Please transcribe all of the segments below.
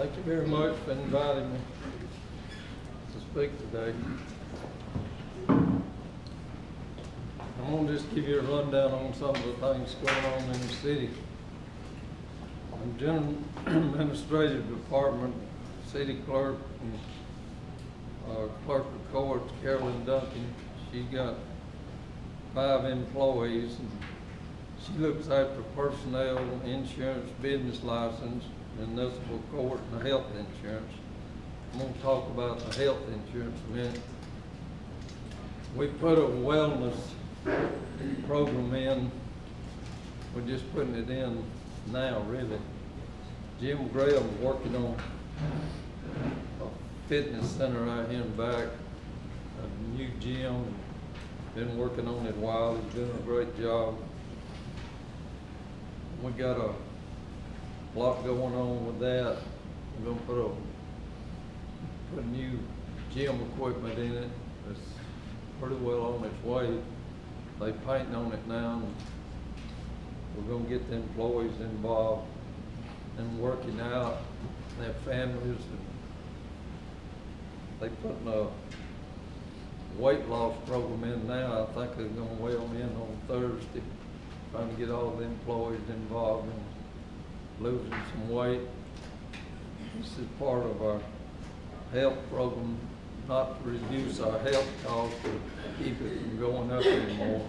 Thank you very much for inviting me to speak today. I'm going to just give you a rundown on some of the things going on in the city. I'm General Administrative Department, City Clerk, and Clerk of Courts, Carolyn Duncan. She's got 5 employees, and she looks after personnel, insurance, business license, municipal court, and the health insurance. I'm going to talk about the health insurance a minute. We put a wellness program in. We're just putting it in now, really. Jim Graham's working on a fitness center out here in back, a new gym. Been working on it a while. He's doing a great job. We got a lot going on with that. We're gonna put new gym equipment in it. It's pretty well on its way. They painting on it now, and we're gonna get the employees involved and working out, their families. And they putting a weight loss program in now. I think they're gonna well in on Thursday, trying to get all the employees involved in losing some weight. This is part of our health program, not to reduce our health costs, but keep it from going up anymore.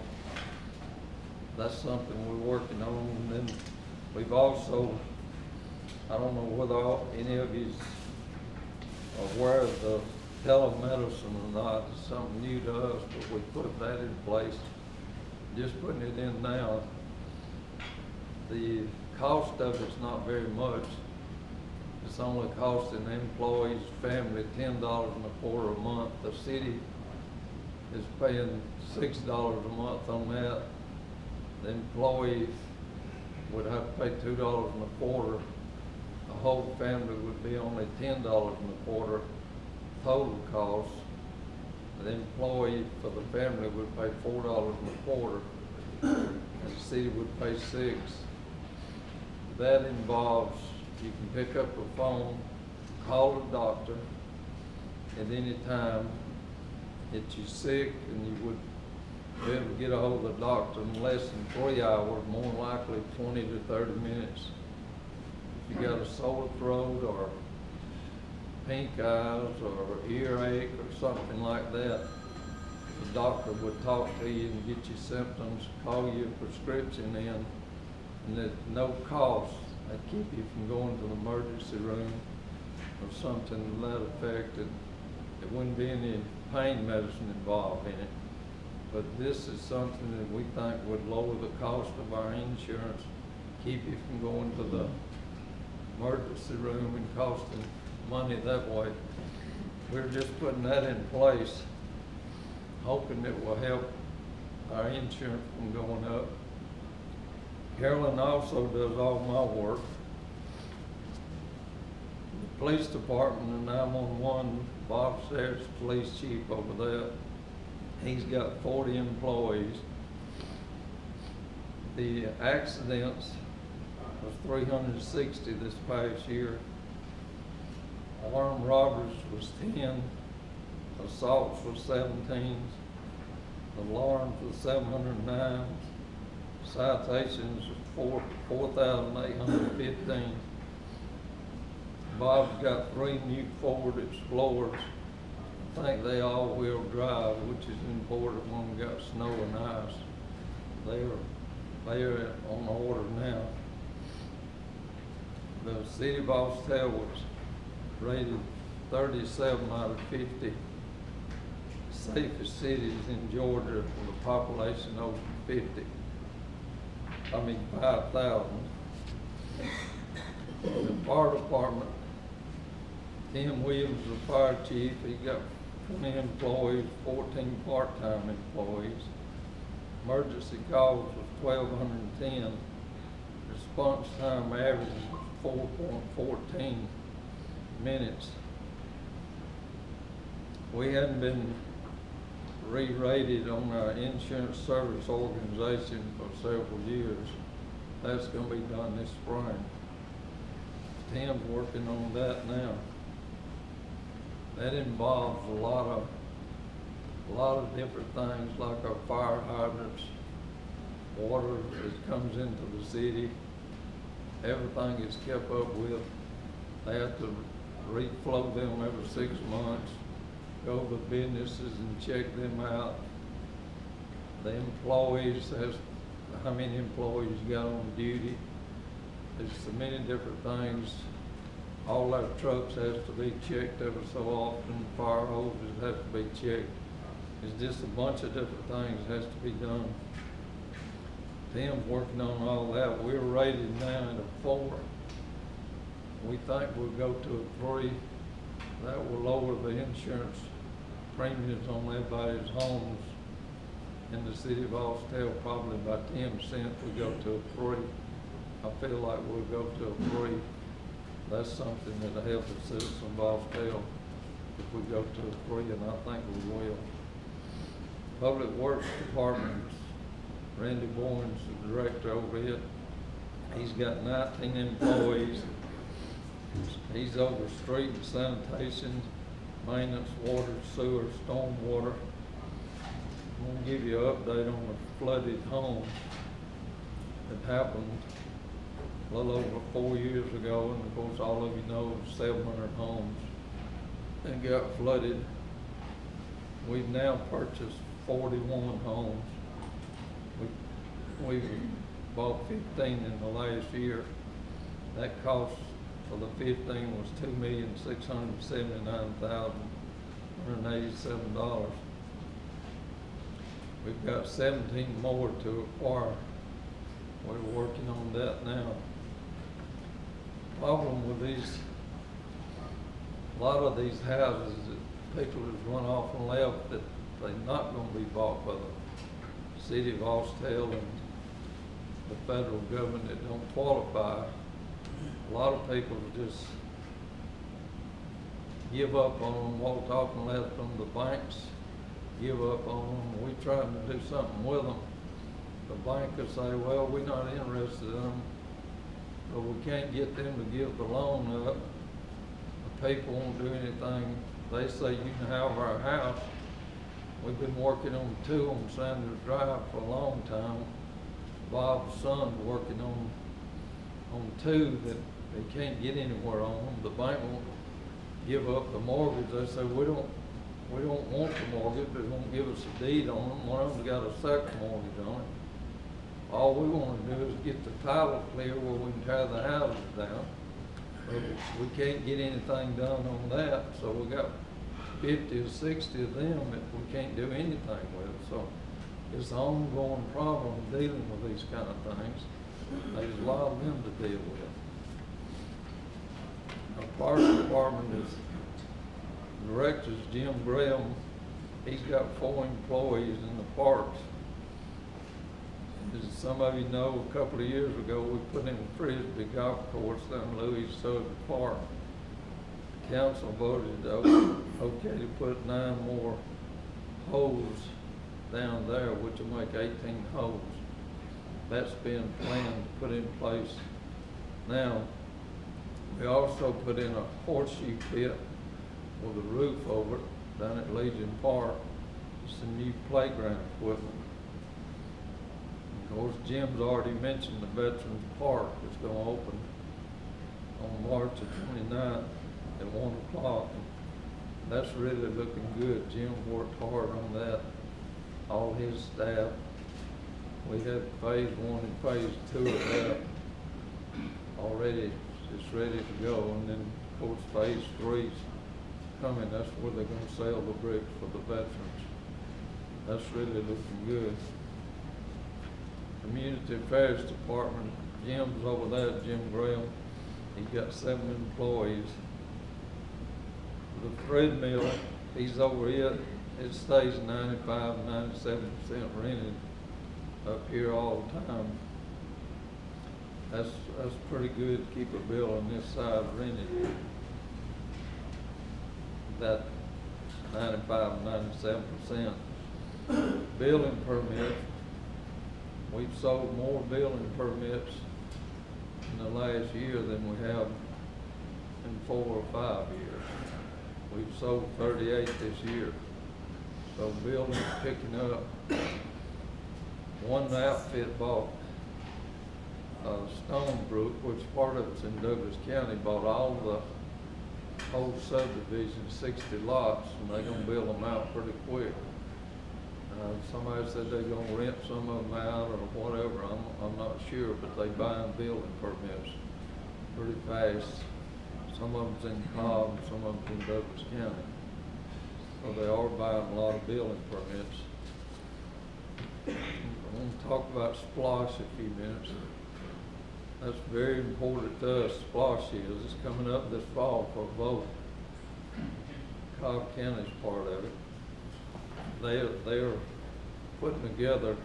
That's something we're working on. And then we've also, I don't know whether any of you are aware of the telemedicine or not. It's something new to us, but we put that in place. Just putting it in now. The cost of it's not very much. It's only costing the employees' family $10.25 a month. The city is paying $6 a month on that. The employee would have to pay $2.25. The whole family would be only $10.25 total cost. The employee for the family would pay $4.25, and the city would pay $6. That involves, you can pick up a phone, call a doctor at any time that you're sick, and you would be able to get a hold of the doctor in less than 3 hours, more likely 20 to 30 minutes. If you got a sore throat or pink eyes or earache or something like that, the doctor would talk to you and get your symptoms, call you a prescription in, and at no cost. They'd keep you from going to the emergency room or something to that effect. And there wouldn't be any pain medicine involved in it. But this is something that we think would lower the cost of our insurance, keep you from going to the emergency room and costing money that way. We're just putting that in place, hoping it will help our insurance from going up. Carolyn also does all my work. The police department and 911, Bob Sayers, police chief over there, he's got 40 employees. The accidents was 360 this past year. Armed robberies was 10, assaults was 17, alarms was 709, citations was 4,815. Bob's got 3 new Ford Explorers. I think they all-wheel drive, which is important when we got snow and ice. They're on order now. The city of Austell was rated 37 out of 50 safest cities in Georgia with a population over 5,000. The fire department, Tim Williams, the fire chief, he got 20 employees, 14 part-time employees. Emergency calls was 1,210. Response time average was 4.14 minutes. We hadn't been re-rated on our insurance service organization for several years. That's going to be done this spring. Tim's working on that now. That involves a lot of different things like our fire hydrants, water that comes into the city. Everything is kept up with. They have to reflow them every 6 months, go to businesses and check them out. The employees, how many employees you got on duty. There's so many different things. All our trucks has to be checked every so often. Fire hoses have to be checked. It's just a bunch of different things that has to be done. Tim's working on all that. We're rated now at a 4. We think we'll go to a 3. That will lower the insurance premiums on everybody's homes in the city of Austell probably by 10%. We go to a 3. I feel like we'll go to a 3. That's something that'll help the citizens of Austell if we go to a 3, and I think we will. Public Works Department, Randy Bourne's the director over it. He's got 19 employees. He's over street and sanitation, maintenance, water, sewer, storm water. I'm going to give you an update on the flooded homes that happened a little over 4 years ago, and of course all of you know 700 homes that got flooded. We've now purchased 41 homes. We bought 15 in the last year. That cost for the 15 was $2,679,187. We've got 17 more to acquire. We're working on that now. Problem with these, a lot of these houses that people have run off and left, that they're not going to be bought by the city of Austell and the federal government that don't qualify. A lot of people just give up on them, walk off and left them. The banks give up on them. We're trying to do something with them. The bank will say, well, we're not interested in them, but we can't get them to give the loan up. The people won't do anything. They say, you can have our house. We've been working on 2 on Sanders Drive for a long time. Bob's son working on 2 that they can't get anywhere on them. The bank won't give up the mortgage. They say, we don't want the mortgage, but they won't give us a deed on them. One of them's got a second mortgage on it. All we want to do is get the title clear where we can tear the houses down. But we can't get anything done on that, so we got 50 or 60 of them that we can't do anything with. So it's an ongoing problem dealing with these kind of things. There's a lot of them to deal with. Our parks department is, director's Jim Graham. He's got 4 employees in the parks. As some of you know, a couple of years ago, we put in a Frisbee golf course down in Louis Southern Park. The council voted okay to put 9 more holes down there, which will make 18 holes. That's been planned to put in place now. We also put in a horseshoe pit with a roof over it down at Legion Park. Some new playground equipment. Of course, Jim's already mentioned the Veterans Park that's going to open on March the 29th at 1 o'clock. That's really looking good. Jim worked hard on that, all his staff. We had phase 1 and phase 2 of that already. It's ready to go. And then, of course, phase 3's coming. That's where they're going to sell the bricks for the veterans. That's really looking good. Community Affairs Department, Jim's over there, Jim Graham. He's got 7 employees. The thread mill, he's over it. It stays 95, 97% rented up here all the time. That's pretty good to keep a bill on this side rented. That 95, 97%. Building permits. We've sold more building permits in the last year than we have in 4 or 5 years. We've sold 38 this year. So building's picking up. One outfit bought Stonebrook, which part of it's in Douglas County, bought all the whole subdivision, 60 lots, and they're gonna build them out pretty quick. Somebody said they're gonna rent some of them out or whatever, I'm not sure, but they buying building permits pretty fast. Some of them's in Cobb, some of them's in Douglas County. So they are buying a lot of building permits. I want to talk about SPLOSH a few minutes. That's very important to us. SPLOSH is. It's coming up this fall for both. Cobb County's part of it. They're putting together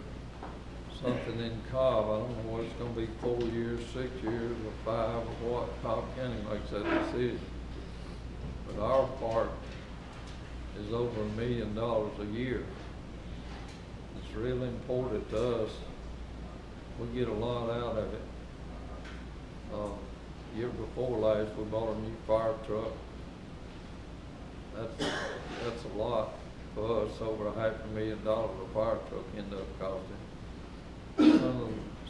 something in Cobb. I don't know what it's going to be, 4 years, 6 years, or 5, or what. Cobb County makes that decision. But our part is over $1 million a year. It's really important to us. We get a lot out of it. Year before last, we bought a new fire truck. That's a lot for us. Over $500,000 a fire truck ended up costing.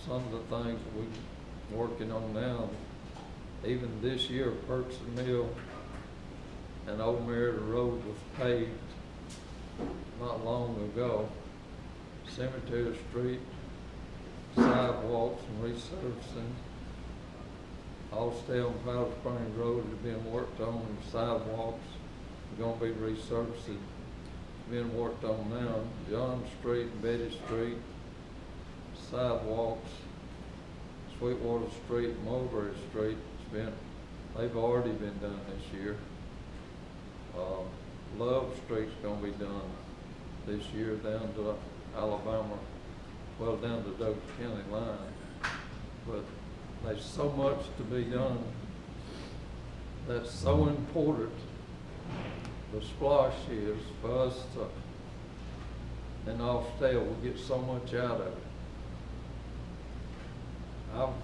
Some of the things we're working on now, even this year, Perks and Mill and Old Merida Road was paved not long ago. Cemetery Street, sidewalks and resurfacing. Allstate and Powder Springs Road is being worked on, sidewalks are going to be resurfaced, being worked on now. John Street, Betty Street, sidewalks, Sweetwater Street, Mulberry Street, they've already been done this year. Love Street's going to be done this year down to Alabama, well, down to Douglas County line. But there's so much to be done that's so important. The SPLOSH is for us to, and Allstate will get so much out of it. I've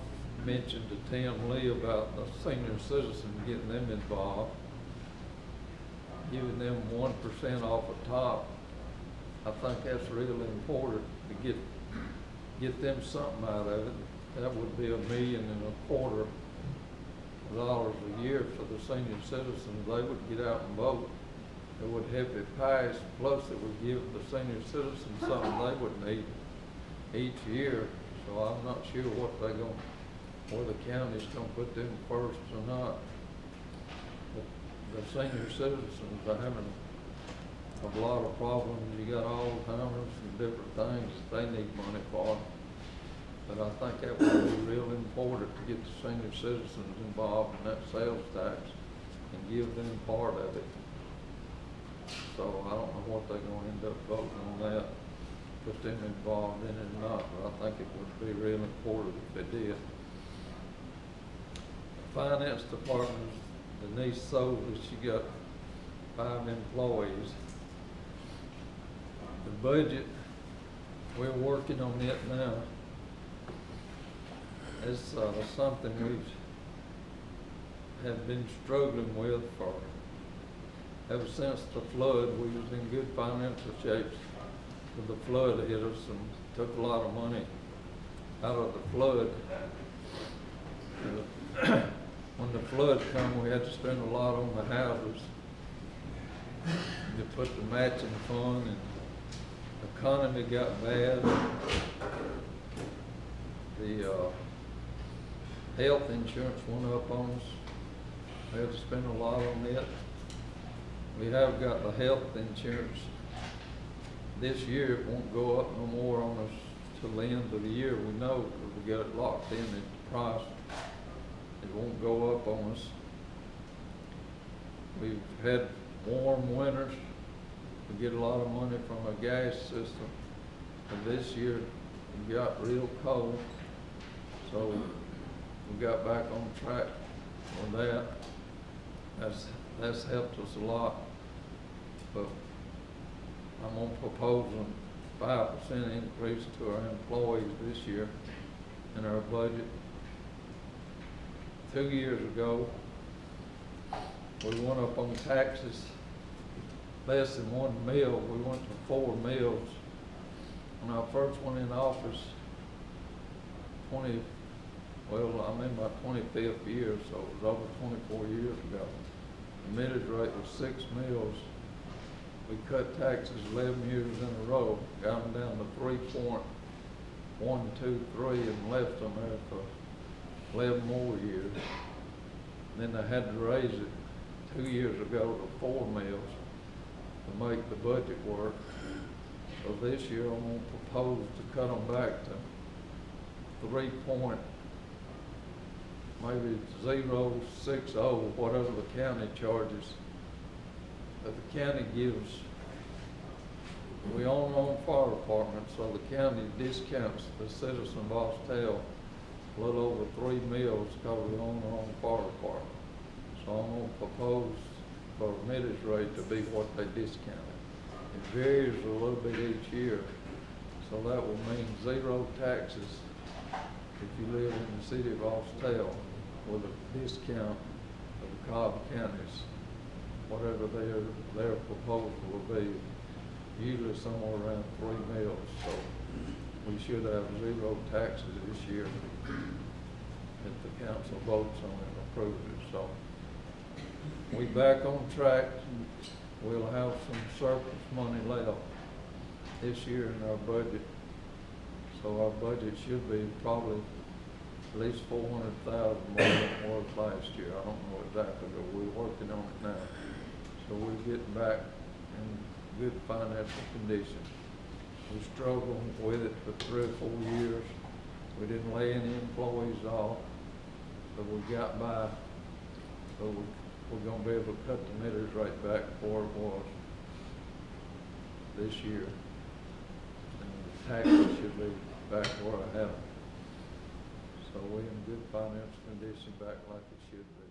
mentioned to Tim Lee about the senior citizens, getting them involved, giving them 1% off the top. I think that's really important to get them something out of it. That would be $1.25 million a year for the senior citizens. They would get out and vote. It would help it pass, plus it would give the senior citizens something they would need each year. So I'm not sure what they're going, whether the county's going to put them first or not. But the senior citizens are having a lot of problems. You got Alzheimer's and different things they need money for. But I think that would be real important to get the senior citizens involved in that sales tax and give them part of it. So I don't know what they're going to end up voting on that, put them involved in it or not, but I think it would be real important if they did. The finance department, Denise Soley, she got 5 employees. The budget, we're working on it now. It's something we have been struggling with for ever since the flood. We was in good financial shape when the flood hit us and took a lot of money out of the flood. When the flood came, we had to spend a lot on the houses. You put the matching fund, and the economy got bad. The health insurance went up on us. We had to spend a lot on it. We have got the health insurance. This year it won't go up no more on us till the end of the year. We know because we got it locked in at the price. It won't go up on us. We've had warm winters. We get a lot of money from a gas system. And this year it got real cold. So we got back on track with that. That's helped us a lot. But I'm gonna propose a 5% increase to our employees this year in our budget. 2 years ago, We went up on taxes less than 1 mil. We went to 4 mils. When I first went in office, I'm in my 25th year, so it was over 24 years ago. The millage rate was 6 mils. We cut taxes 11 years in a row, got them down to 3.123 and left them there for 11 more years. And then I had to raise it 2 years ago to 4 mils to make the budget work. So this year I'm going to propose to cut them back to 3 point, maybe 060, whatever the county charges. But the county gives, we own our own fire department, so the county discounts the citizen of Austell a little over 3 mils because we own our own fire department. So I'm going to propose for a millage rate to be what they discount it. It varies a little bit each year, so that will mean 0 taxes if you live in the city of Austell with a discount of the Cobb counties, whatever their proposal will be, usually somewhere around 3 mils. So we should have 0 taxes this year if the council votes on it and approves it. So we back on track. We'll have some surplus money left this year in our budget. So our budget should be probably at least 400,000 more than it was last year. I don't know exactly, but we're working on it now. So we're getting back in good financial condition. We struggled with it for 3 or 4 years. We didn't lay any employees off, but we got by. So we're going to be able to cut the millage rate back to where it was this year. And the taxes should be back where I had them. So we're in good financial condition, back like it should be.